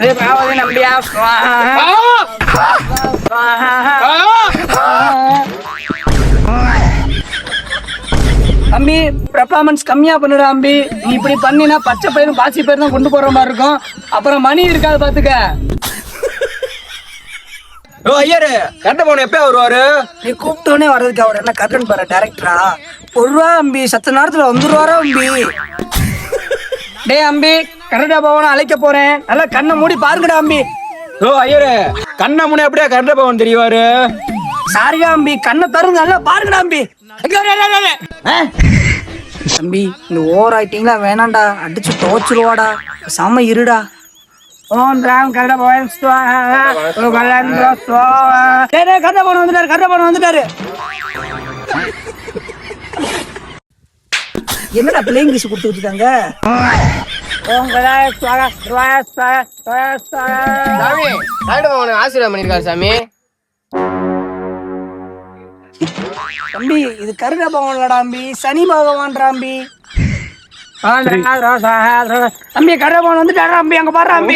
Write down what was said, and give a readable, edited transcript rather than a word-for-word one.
நம்பியா தம்பி பெர்ஃபார்மன்ஸ் கம்மியா பண்ணுடா தம்பி. நீ இப்படி பண்ணினா பச்சை பயிரும் பாசி பயிரும் தான் கொண்டு போற மாதிரி இருக்கும். அப்புறம் மணி இருக்காது பாத்துக்க. ஐயரு கரெக்டா போன எப்ப வருவாரு? நீ கூப்பிட்டோன்னே வர்றதுக்கு அவர் என்ன கரெக்ட் பாரு டைரக்டரா? ஒரு ரூபா அம்பி சத்த நேரத்துல வந்துருவாரா அம்பி? டே அம்பி கரெக்டா போவன அழைக்க போறேன். நல்லா கண்ணை மூடி பாருங்கடா அம்பி. ஐயரு கண்ணை முன்னே எப்படியா கரெக்டா போவன் தெரியுவாரு? சாரியா அம்பி கண்ணை தருங்க நல்லா பாருங்கடா அம்பி. தம்பி இந்த ஓவர் ஆயிட்டீங்களா வேணாண்டா, அடிச்சு துவச்சிருவாடா. செம இருடா. என்னடா பிள்ளைங்க இங்கிலீஷ் கொடுத்து வச்சுட்டாங்க. ஆசீர்வாதம் பண்ணிருக்காரு சாமி. தம்பி இது கருட பகவான்லடா அம்பி, சனி பகவான்றாம்பி. தம்பி கருட பகவான் வந்துட்டாரா அம்பி, அங்க பாரு அம்பி.